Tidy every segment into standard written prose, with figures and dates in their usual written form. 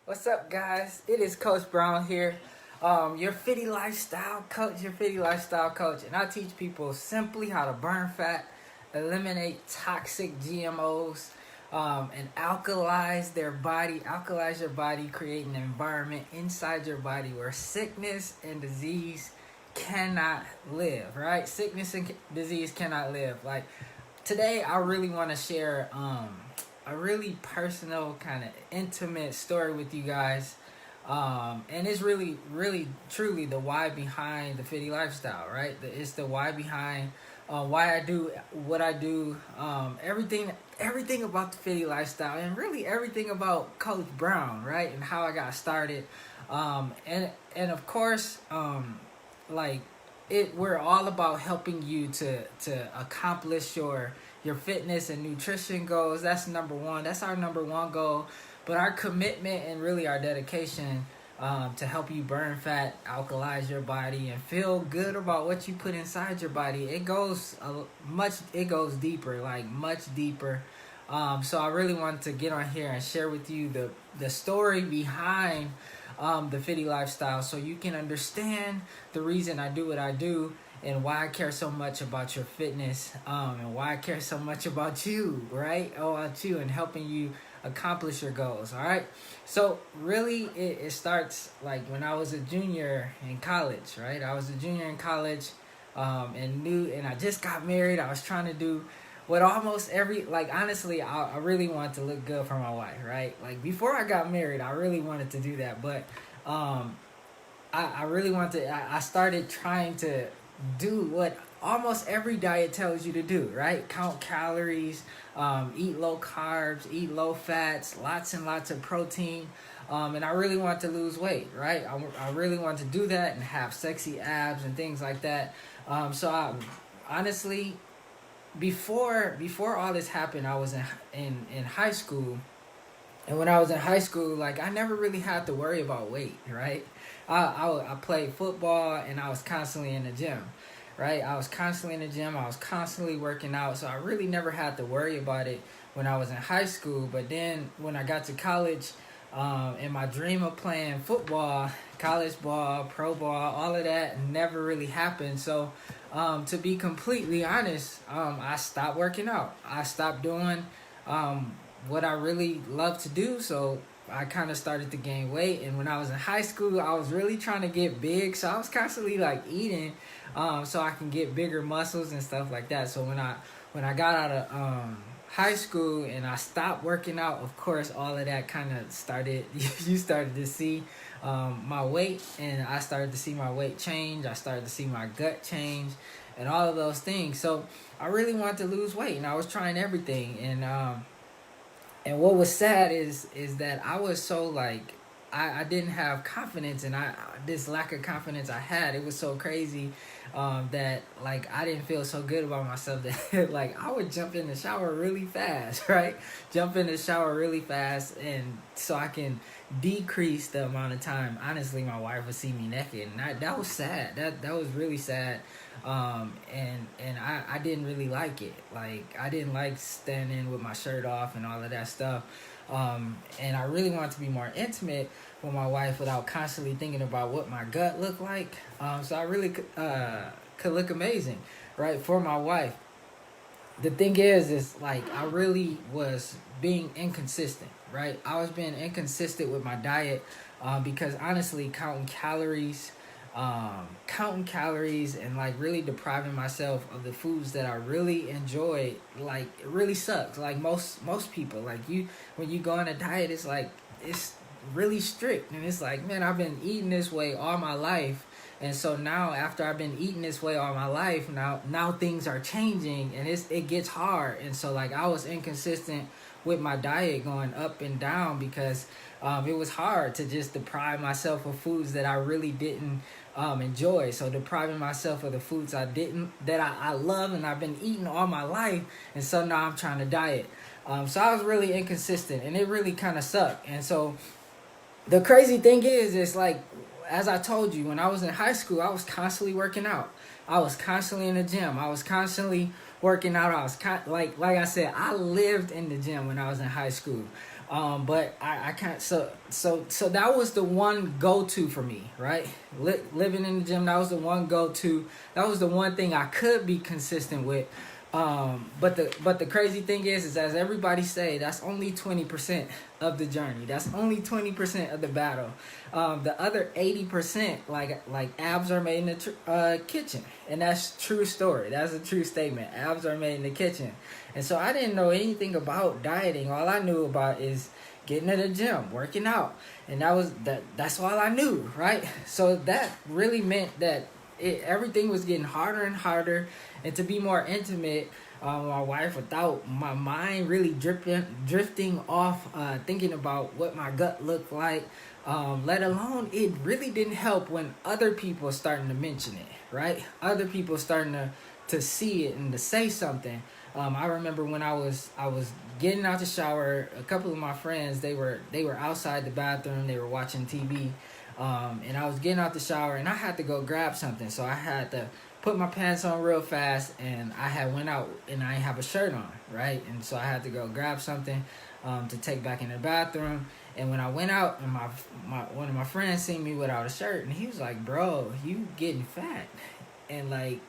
What's up, guys? It is Coach Brown here, your Fittie Lifestyle coach, and I teach people simply how to burn fat, eliminate toxic GMOs, and alkalize your body, create an environment inside your body where sickness and disease cannot live. Right? Sickness and disease cannot live. Like today, I really want to share a really personal, kind of intimate story with you guys. And it's really, truly the why behind the Fittie Lifestyle, right? It's the why behind why I do what I do. Everything about the Fittie Lifestyle, and really everything about Coach Brown, right? And how I got started. And of course, like we're all about helping you to accomplish your fitness and nutrition goals. That's number one. That's our number one goal. But our commitment and really our dedication to help you burn fat, alkalize your body, and feel good about what you put inside your body. It goes It goes deeper, like much deeper. So I really wanted to get on here and share with you the story behind the Fittie Lifestyle, so you can understand the reason I do what I do and why I care so much about your fitness, and why I care so much about you, right? About you and helping you accomplish your goals. All right. So really, it starts like when I was a junior in college, right? I was a junior in college, and I just got married. I was trying to do what almost every, like, honestly, I really wanted to look good for my wife, right? Like before I got married, I really wanted to do that, but I really wanted to. I started trying to do what almost every diet tells you to do, right? Count calories, eat low carbs, eat low fats, lots and lots of protein. And I really want to lose weight, right? I really want to do that and have sexy abs and things like that. So I honestly, before all this happened, I was in high school. And when I was in high school, like I never really had to worry about weight, right? I played football and I was constantly in the gym, right? I was constantly in the gym. I was constantly working out, so I really never had to worry about it when I was in high school. But then when I got to college, and my dream of playing football, college ball, pro ball, all of that never really happened. So to be completely honest, I stopped working out. I stopped doing what I really love to do. So I kind of started to gain weight. And when I was in high school, I was really trying to get big. So I was constantly like eating, so I can get bigger muscles and stuff like that. So when I got out of high school and I stopped working out, of course, all of that kind of started. You started to see my weight, and I started to see my weight change. I started to see my gut change, and all of those things. So I really wanted to lose weight, and I was trying everything. And what was sad is that I was so like I didn't have confidence, and I this lack of confidence I had, it was so crazy, that like I didn't feel so good about myself that like I would jump in the shower really fast, right? Jump in the shower really fast, and so I can decrease the amount of time. Honestly, my wife would see me naked, and that was sad. That was really sad. And I didn't really like it. Like I didn't like standing with my shirt off and all of that stuff. And I really wanted to be more intimate with my wife without constantly thinking about what my gut looked like. So I really could look amazing, right, for my wife. The thing is like I really was being inconsistent, right? I was being inconsistent with my diet, because honestly, counting calories and like really depriving myself of the foods that I really enjoy, like it really sucks. Like most people, like when you go on a diet, it's like it's really strict, and it's like, man, I've been eating this way all my life. And so now, after I've been eating this way all my life, now things are changing, and it gets hard. And so like I was inconsistent with my diet, going up and down, because it was hard to just deprive myself of foods that I really didn't enjoy. So depriving myself of the foods I love and I've been eating all my life, and so now I'm trying to diet. So I was really inconsistent, and it really kind of sucked. And so the crazy thing is, it's like, as I told you, when I was in high school, I was constantly working out. I was constantly in the gym. I was constantly working out. Like I said, I lived in the gym when I was in high school. But I can't. So that was the one go to for me, right? Living in the gym, that was the one go to. That was the one thing I could be consistent with. But the crazy thing is as everybody say, that's only 20% of the journey. That's only 20% of the battle. The other 80%, like abs are made in the kitchen, and that's true story. That's a true statement. Abs are made in the kitchen, and so I didn't know anything about dieting. All I knew about is getting to the gym, working out, and that's all I knew, right? So that really meant that everything was getting harder and harder, and to be more intimate, my wife, without my mind really drifting off, thinking about what my gut looked like. Let alone, it really didn't help when other people starting to mention it, right? Other people starting to see it and to say something. I remember when I was getting out the shower, a couple of my friends, they were outside the bathroom, they were watching TV, and I was getting out the shower and I had to go grab something, so I had to put my pants on real fast, and I had went out and I didn't have a shirt on, right? And so I had to go grab something to take back in the bathroom. And when I went out, and one of my friends seen me without a shirt, and he was like, "Bro, you getting fat." And like,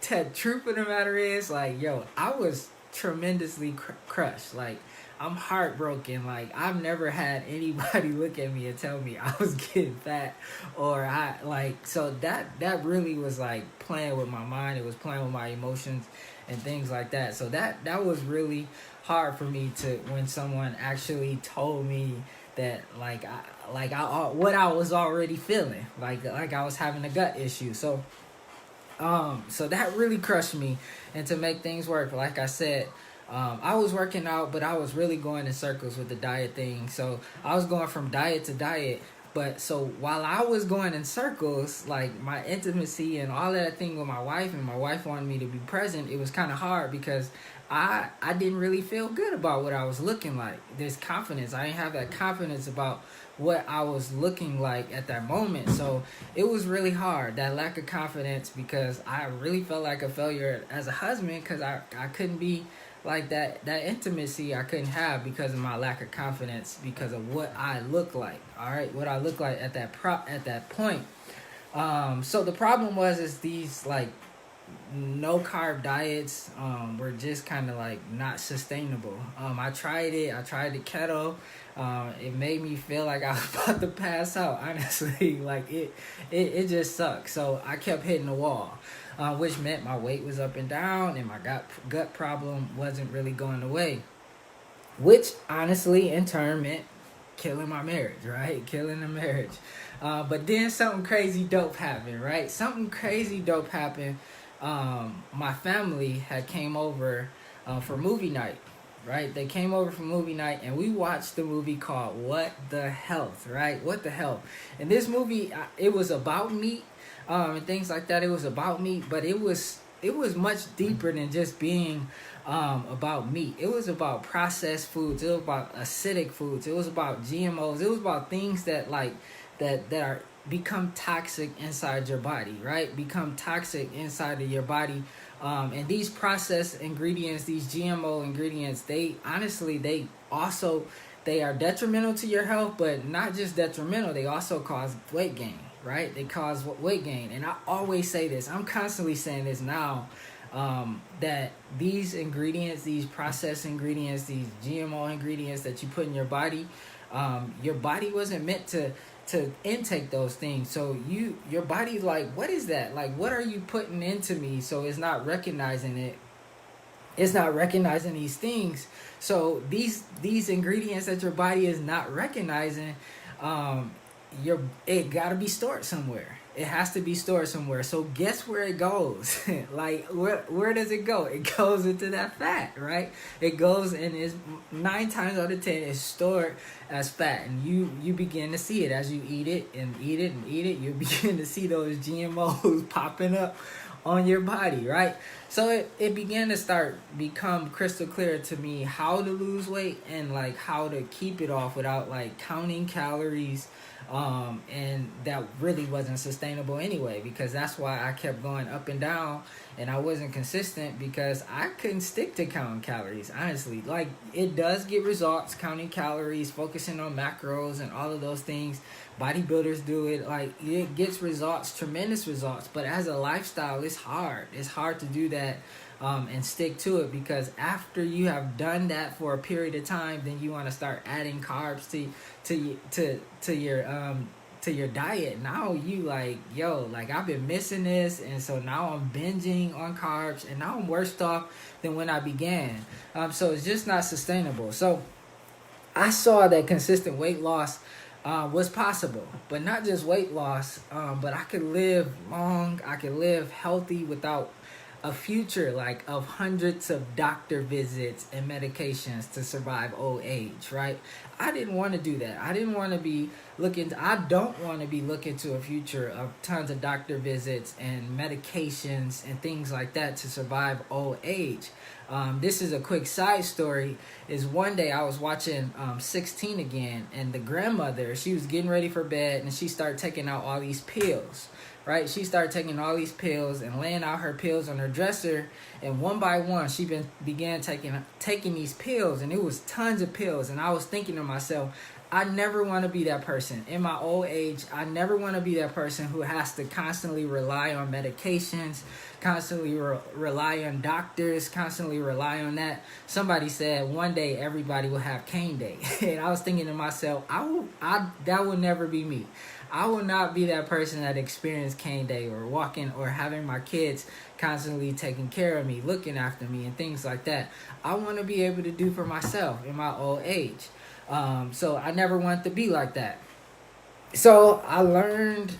the truth of the matter is, like, yo, I was tremendously crushed. Like, I'm heartbroken. Like, I've never had anybody look at me and tell me I was getting fat, or so that really was like playing with my mind. It was playing with my emotions and things like that. So that was really hard for me to, when someone actually told me that, what I was already feeling, like I was having a gut issue. So that really crushed me. And to make things work, like I said, I was working out, but I was really going in circles with the diet thing. So I was going from diet to diet. But so while I was going in circles, like my intimacy and all that thing with my wife, and my wife wanted me to be present, it was kind of hard because I didn't really feel good about what I was looking like. This confidence, I didn't have that confidence about what I was looking like at that moment. So it was really hard, that lack of confidence, because I really felt like a failure as a husband, because I couldn't be like that intimacy I couldn't have because of my lack of confidence, because of what I look like. All right, what I look like at that point. So the problem is these like no carb diets were just kind of like not sustainable. I tried the keto. It made me feel like I was about to pass out, honestly. Like it just sucked. So I kept hitting the wall, which meant my weight was up and down, and my gut problem wasn't really going away, which honestly in turn meant killing my marriage, right? Killing the marriage. But then something crazy dope happened, right? My family had came over for movie night, right? They came over for movie night, and we watched the movie called What the Health, right? What the Hell. And this movie, it was about meat and things like that. It was about meat, but it was much deeper than just being about meat. It was about processed foods. It was about acidic foods. It was about GMOs. It was about things that are become toxic inside your body, right? Become toxic inside of your body. And these processed ingredients, these GMO ingredients, they are detrimental to your health, but not just detrimental, they also cause weight gain, right? They cause weight gain. And I always say this, I'm constantly saying this now, that these ingredients, these processed ingredients, these GMO ingredients that you put in your body wasn't meant to intake those things. So your body's like, what is that? Like, what are you putting into me? So it's not recognizing it. It's not recognizing these things. So these ingredients that your body is not recognizing, it got to be stored somewhere. It has to be stored somewhere. So guess where it goes? Like, where does it go? It goes into that fat, right? It goes, and is 9 times out of 10 is stored as fat. And you begin to see it as you eat it and eat it and eat it. You begin to see those GMOs popping up on your body, right? So it began to become crystal clear to me how to lose weight and like how to keep it off without like counting calories, And that really wasn't sustainable anyway, because that's why I kept going up and down, and I wasn't consistent because I couldn't stick to counting calories. Honestly, like, it does get results counting calories, focusing on macros and all of those things. Bodybuilders do it. Like, it gets results, tremendous results, but as a lifestyle, it's hard to do that, and stick to it, because after you have done that for a period of time, then you want to start adding carbs to your diet. Now you like, yo, like, I've been missing this, and so now I'm binging on carbs, and now I'm worse off than when I began. So it's just not sustainable. So I saw that consistent weight loss was possible, but not just weight loss, but I could live long, I could live healthy without a future like of hundreds of doctor visits and medications to survive old age, right? I didn't want to do that. I didn't want to be I don't want to be looking to a future of tons of doctor visits and medications and things like that to survive old age. This is a quick side story. Is one day I was watching 16 again, and the grandmother, she was getting ready for bed, and she started taking out all these pills. Right, she started taking all these pills and laying out her pills on her dresser, and one by one, she began taking these pills, and it was tons of pills. And I was thinking to myself, I never want to be that person in my old age. I never want to be that person who has to constantly rely on medications, constantly rely on doctors, constantly rely on that. Somebody said one day everybody will have cane day, and I was thinking to myself, that will never be me. I will not be that person that experienced cane day, or walking, or having my kids constantly taking care of me, looking after me, and things like that. I want to be able to do for myself in my old age. So I never want to be like that. So I learned,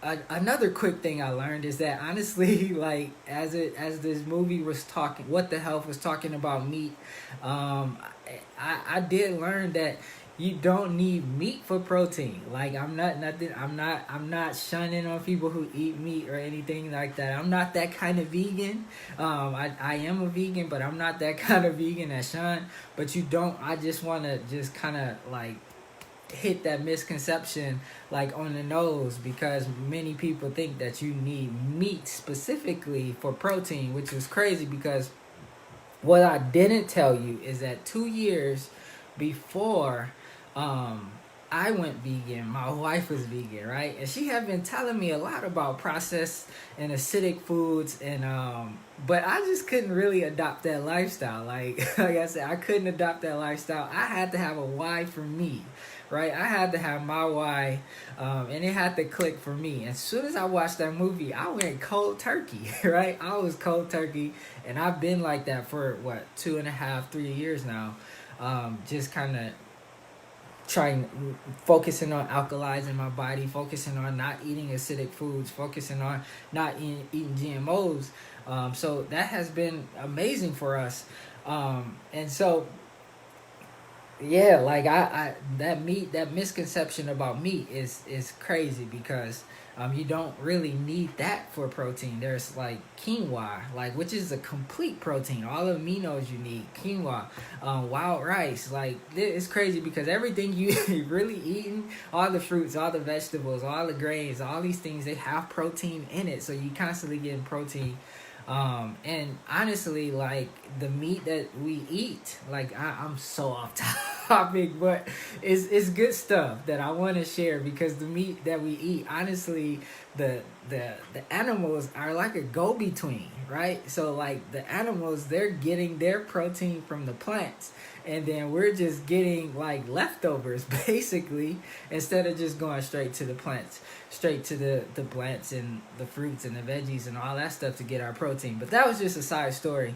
another quick thing I learned is that, honestly, like, as this movie was talking, What the Health was talking about meat, I did learn that you don't need meat for protein. Like, I'm not shunning on people who eat meat or anything like that. I'm not that kind of vegan. I am a vegan, but I'm not that kind of vegan that shun. But I just want to just kind of like hit that misconception like on the nose, because many people think that you need meat specifically for protein, which is crazy, because what I didn't tell you is that 2 years before I went vegan, my wife was vegan, right? And she had been telling me a lot about processed and acidic foods, and but I just couldn't really adopt that lifestyle. Like I said, I couldn't adopt that lifestyle. I had to have a why for me, right? I had to have my why, and it had to click for me. As soon as I watched that movie, I went cold turkey, right? I was cold turkey, and I've been like that for 2.5, 3 years now. Just kind of focusing on alkalizing my body, focusing on not eating acidic foods, focusing on not eating GMOs. So that has been amazing for us. And so, yeah, like that misconception about meat is crazy, because you don't really need that for protein. There's like quinoa, like, which is a complete protein, all the aminos you need. Quinoa, wild rice, like, it's crazy, because everything you really eating, all the fruits, all the vegetables, all the grains, all these things, they have protein in it. So you constantly getting protein. And honestly, like, the meat that we eat, like, I'm so off topic, but it's good stuff that I want to share, because the meat that we eat, honestly, the animals are like a go-between, right? So like, the animals, they're getting their protein from the plants, and then we're just getting like leftovers basically, instead of just going straight to the plants, straight to the plants and the fruits and the veggies and all that stuff to get our protein. But that was just a side story.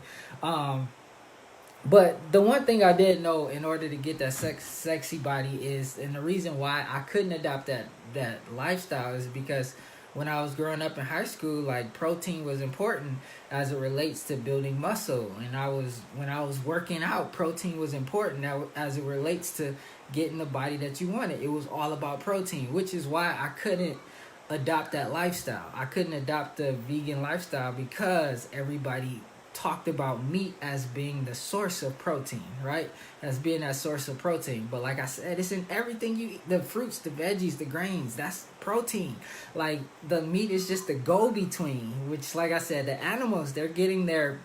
But the one thing I did know, in order to get that sexy body, is, and the reason why I couldn't adopt that lifestyle, is because when I was growing up in high school, like, protein was important as it relates to building muscle. And when I was working out, protein was important as it relates to getting the body that you wanted. It was all about protein, which is why I couldn't adopt that lifestyle. I couldn't adopt the vegan lifestyle, because everybody talked about meat as being the source of protein, right? As being that source of protein. But like I said, it's in everything you eat. The fruits, the veggies, the grains, that's protein. Like the meat is just the go-between, which like I said, the animals, they're getting their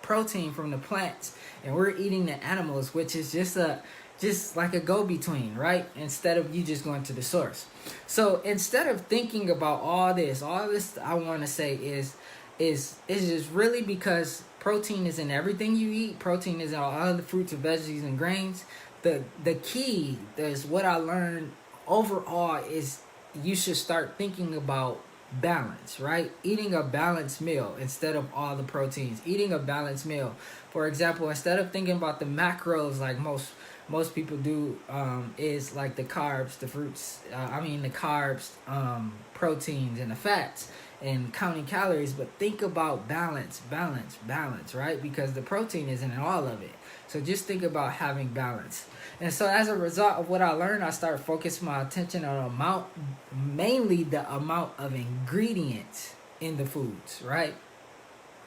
protein from the plants, and we're eating the animals, which is just like a go-between, right? Instead of you just going to the source. So instead of thinking about all this I want to say is just really because protein is in everything you eat. Protein is in all the fruits and veggies and grains. The key is what I learned overall is you should start thinking about balance, right? Eating a balanced meal instead of all the proteins. Eating a balanced meal. For example, instead of thinking about the macros like most people do, is like the carbs, the fruits, the carbs, proteins, and the fats, and counting calories, but think about balance, right? Because the protein isn't in all of it. So just think about having balance. And so as a result of what I learned, I started focusing my attention on mainly the amount of ingredients in the foods, right?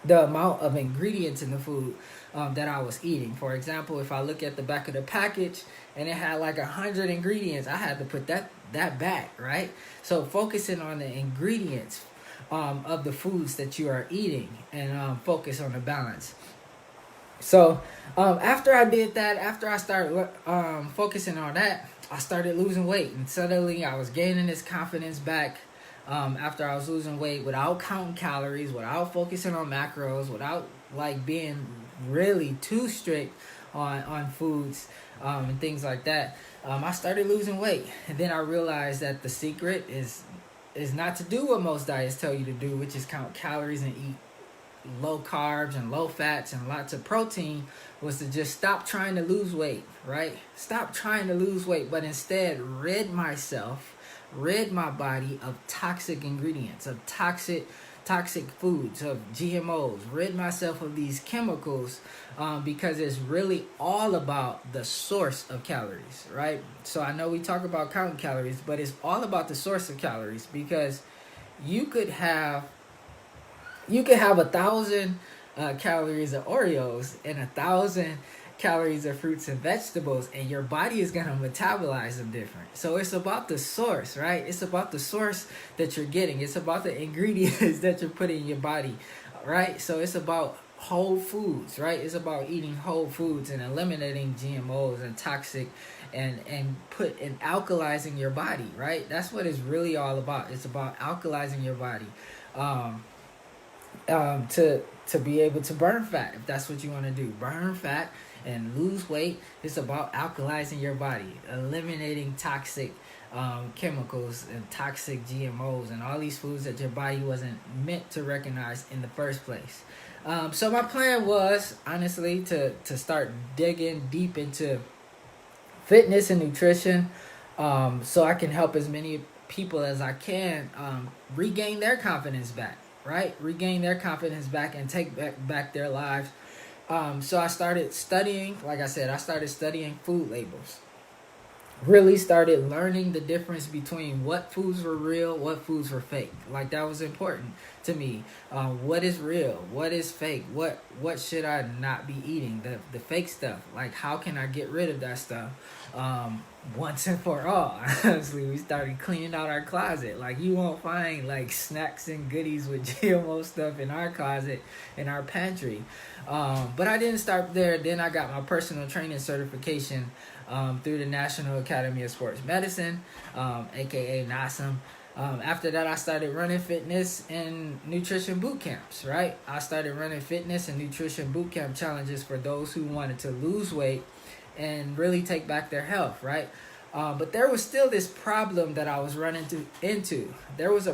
The amount of ingredients in the food that I was eating. For example, if I look at the back of the package and it had like 100 ingredients, I had to put that back, right? So focusing on the ingredients of the foods that you are eating, and focus on the balance. So after I did that, after I started focusing on that, I started losing weight, and suddenly I was gaining this confidence back. After I was losing weight without counting calories, without focusing on macros, without like being really too strict on foods and things like that, I started losing weight. And then I realized that the secret is not to do what most diets tell you to do, which is count calories and eat low carbs and low fats and lots of protein, was to just stop trying to lose weight, right? Stop trying to lose weight, but instead rid my body of toxic ingredients, of toxic foods, of GMOs, rid myself of these chemicals, because it's really all about the source of calories, right? So I know we talk about counting calories, but it's all about the source of calories, because you could have 1,000 calories of Oreos and 1,000 calories of fruits and vegetables, and your body is going to metabolize them different. So it's about the source, right? It's about the source that you're getting. It's about the ingredients that you're putting in your body, right? So it's about whole foods, right? It's about eating whole foods and eliminating GMOs and toxic and alkalizing your body, right? That's what it's really all about. It's about alkalizing your body to be able to burn fat, if that's what you want to do. Burn fat and lose weight. It's about alkalizing your body, eliminating toxic chemicals and toxic GMOs and all these foods that your body wasn't meant to recognize in the first place. So my plan was, honestly, to start digging deep into fitness and nutrition, so I can help as many people as I can regain their confidence back, right? Regain their confidence back and take back their lives. So I started studying, like I said, I started studying food labels. Really started learning the difference between what foods were real, what foods were fake. Like, that was important to me. What is real? What is fake? What should I not be eating? The fake stuff. Like, how can I get rid of that stuff once and for all? Honestly, we started cleaning out our closet. Like, you won't find like snacks and goodies with GMO stuff in our closet, in our pantry. But I didn't start there. Then I got my personal training certification through the National Academy of Sports Medicine, aka NASM. After that, I started running fitness and nutrition boot camps, right? I started running fitness and nutrition boot camp challenges for those who wanted to lose weight and really take back their health, right? But there was still this problem that I was running into. There was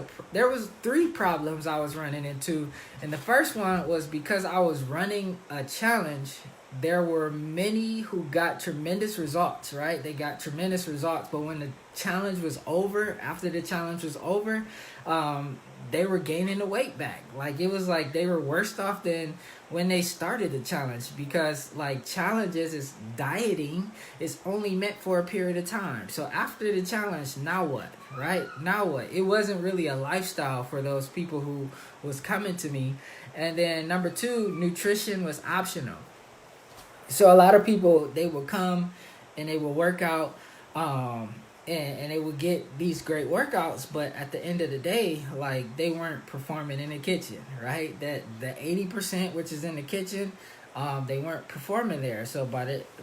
3 problems I was running into, and the first one was because I was running a challenge. There were many who got tremendous results, right? They got tremendous results, but when the challenge was over, after the challenge was over, they were gaining the weight back. Like, it was like they were worse off than when they started the challenge, because like challenges is dieting is only meant for a period of time. So after the challenge, now what, right? Now what? It wasn't really a lifestyle for those people who was coming to me, And then number 2, nutrition was optional. So a lot of people, they will come and they will work out, and they would get these great workouts, but at the end of the day, like, they weren't performing in the kitchen, right? That the 80%, which is in the kitchen, they weren't performing there. So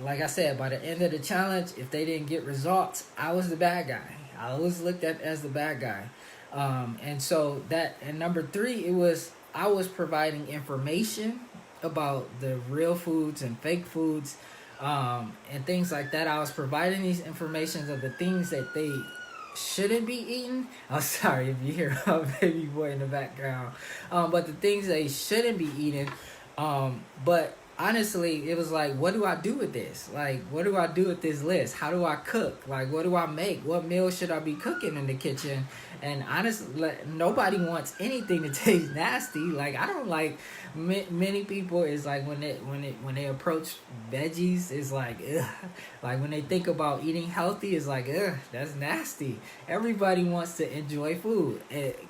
like I said, by the end of the challenge, if they didn't get results, I was the bad guy. I was looked at as the bad guy. And number 3, I was providing information about the real foods and fake foods, and things like that. I was providing these informations of the things that they shouldn't be eating. I'm sorry if you hear a baby boy in the background, but the things they shouldn't be eating. But honestly, it was like, what do I do with this? Like, what do I do with this list? How do I cook? Like, what do I make? What meals should I be cooking in the kitchen? And honestly, nobody wants anything to taste nasty. Like, I don't like, many people is like, when they approach veggies, it's like, ugh. Like, when they think about eating healthy, it's like, ugh, that's nasty. Everybody wants to enjoy food.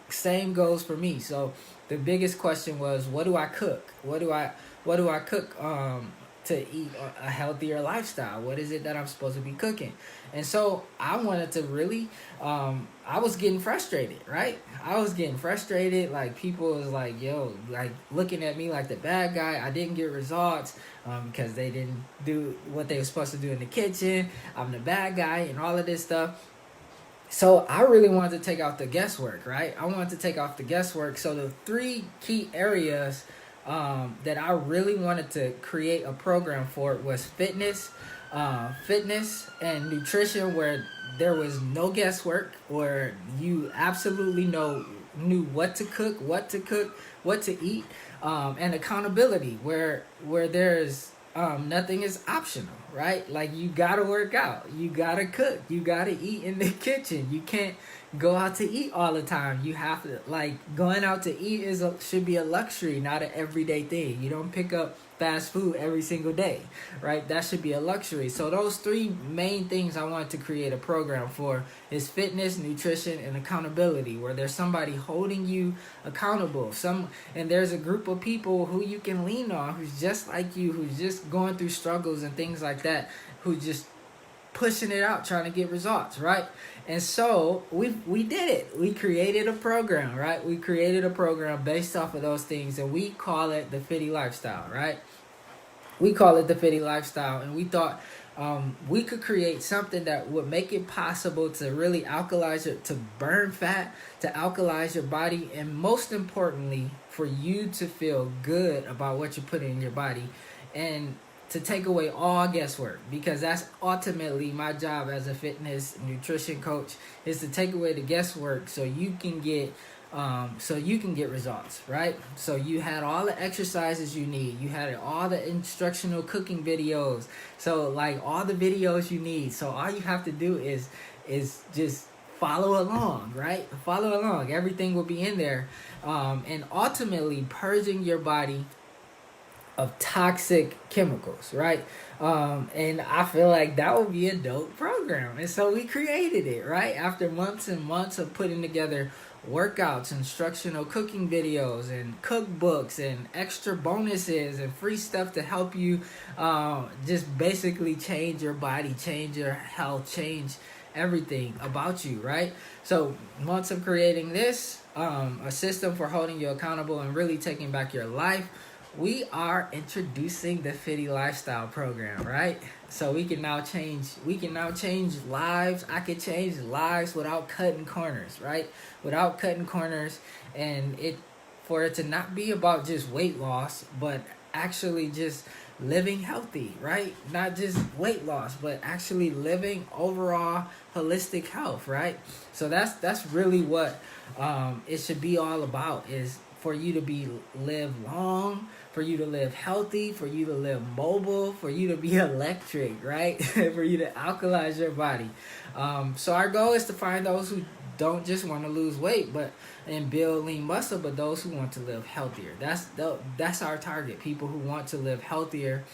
Same goes for me. So the biggest question was, what do I cook? What do I cook to eat a healthier lifestyle? What is it that I'm supposed to be cooking? And so I wanted to really, I was getting frustrated, right? I was getting frustrated. Like, people was like, yo, like, looking at me like the bad guy. I didn't get results because they didn't do what they were supposed to do in the kitchen. I'm the bad guy and all of this stuff. So I really wanted to take out the guesswork, right? I wanted to take off the guesswork. So the 3 key areas that I really wanted to create a program for was fitness and nutrition, where there was no guesswork, where you absolutely knew what to cook, what to eat, and accountability, where there's nothing is optional, right? Like, you gotta work out, you gotta cook, you gotta eat in the kitchen. You can't go out to eat all the time. You have to, like, going out to eat should be a luxury, not an everyday thing. You don't pick up fast food every single day, right? That should be a luxury. So those 3 main things I wanted to create a program for is fitness, nutrition, and accountability, where there's somebody holding you accountable. And there's a group of people who you can lean on, who's just like you, who's just going through struggles and things like that, who just pushing it out, trying to get results, right? And so we did it. We created a program, right? We created a program based off of those things, and we call it the Fittie Lifestyle, right? We call it the Fittie Lifestyle, and we thought we could create something that would make it possible to really to burn fat, to alkalize your body, and most importantly, for you to feel good about what you put in your body, and to take away all guesswork, because that's ultimately my job as a fitness nutrition coach, is to take away the guesswork so you can get results, right? So you had all the exercises you need, you had all the instructional cooking videos, so like all the videos you need. So all you have to do is just follow along, right? Follow along. Everything will be in there, and ultimately purging your body of toxic chemicals, right? And I feel like that would be a dope program. And so we created it, right? After months and months of putting together workouts, instructional cooking videos, and cookbooks, and extra bonuses, and free stuff to help you just basically change your body, change your health, change everything about you, right? So months of creating this, a system for holding you accountable and really taking back your life, we are introducing the Fittie Lifestyle program, right? So we can now change lives. I could change lives without cutting corners, right? Without cutting corners, and for it to not be about just weight loss, but actually just living healthy, right? Not just weight loss, but actually living overall holistic health, right? So that's really what it should be all about, is for you to live long, for you to live healthy, for you to live mobile, for you to be electric, right? For you to alkalize your body. So our goal is to find those who don't just want to lose weight and build lean muscle, but those who want to live healthier. That's our target. People who want to live healthier,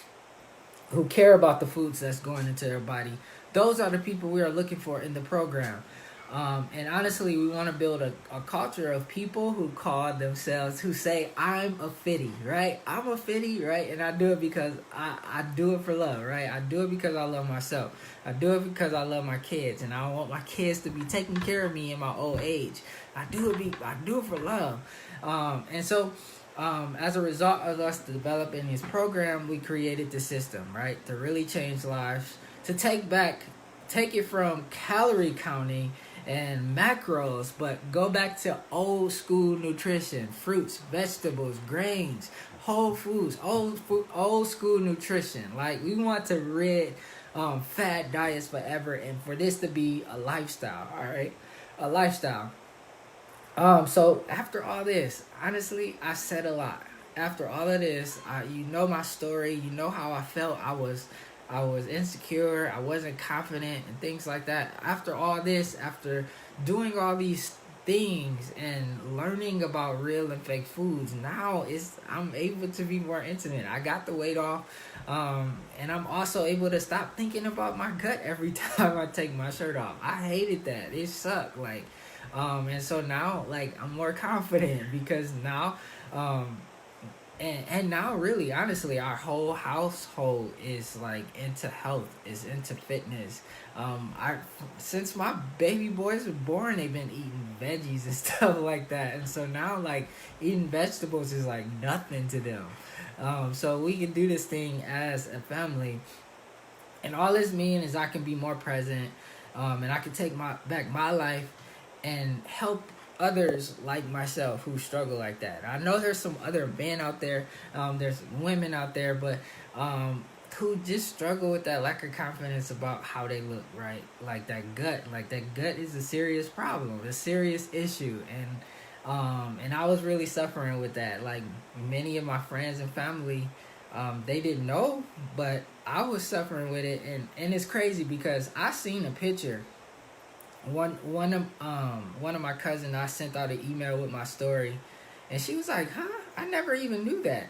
who care about the foods that's going into their body. Those are the people we are looking for in the program. And honestly, we want to build a culture of people who call themselves, who say, I'm a Fittie, right? I'm a Fittie, right? And I do it because I do it for love, right? I do it because I love myself. I do it because I love my kids, and I want my kids to be taking care of me in my old age. I do it for love. And so as a result of us developing this program, we created the system, right? To really change lives, to take it from calorie counting and macros, but go back to old school nutrition, fruits, vegetables, grains, whole foods, old school nutrition. Like, we want to rid fad diets forever, and for this to be a lifestyle, all right? A lifestyle. So after all this, honestly, I said a lot. After all of this, you know my story. You know how I felt. I was insecure. I wasn't confident and things like that. After all this, after doing all these things and learning about real and fake foods, now I'm able to be more intimate. I got the weight off, and I'm also able to stop thinking about my gut every time I take my shirt off. I hated that. It sucked. Like. And so now, like, I'm more confident because now, and now, really, honestly, our whole household is like into health, is into fitness. I Since my baby boys were born, they've been eating veggies and stuff like that, and so now, like, eating vegetables is like nothing to them. So we can do this thing as a family, and all this means is I can be more present, and I can take back my life and help others like myself who struggle like that. I know there's some other men out there, there's women out there, but who just struggle with that lack of confidence about how they look, right? Like that gut is a serious problem, a serious issue, and I was really suffering with that. Like, many of my friends and family, they didn't know, but I was suffering with it, and it's crazy because I seen a picture. One of my cousins, I sent out an email with my story, and she was like, "Huh? I never even knew that."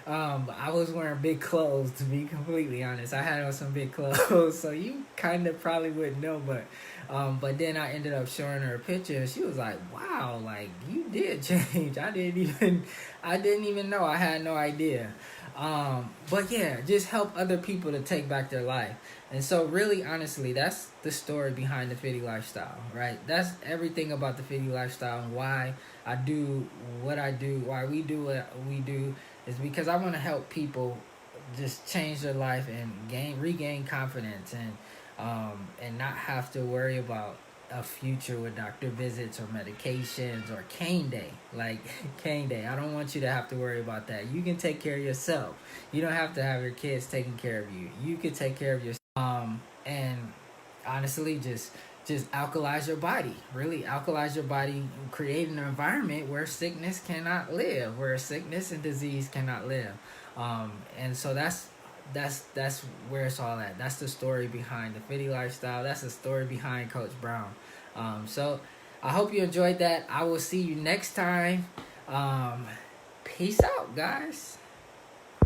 I was wearing big clothes, to be completely honest. I had on some big clothes, so you kind of probably wouldn't know. But then I ended up showing her a picture, and she was like, "Wow, like, you did change. I didn't even know. I had no idea." But yeah, just help other people to take back their life. And so, really, honestly, that's the story behind the Fittie Lifestyle, right? That's everything about the Fittie Lifestyle, and why I do what I do, why we do what we do, is because I want to help people just change their life and regain confidence, and not have to worry about a future with doctor visits or medications or cane day. Like, cane day, I don't want you to have to worry about that. You can take care of yourself. You don't have to have your kids taking care of you. You can take care of yourself. And honestly, just alkalize your body. Really alkalize your body. Create an environment where sickness cannot live, where sickness and disease cannot live. And so that's where it's all at. That's the story behind the Fittie Lifestyle. That's the story behind Coach Brown. So I hope you enjoyed that. I will see you next time. Peace out, guys.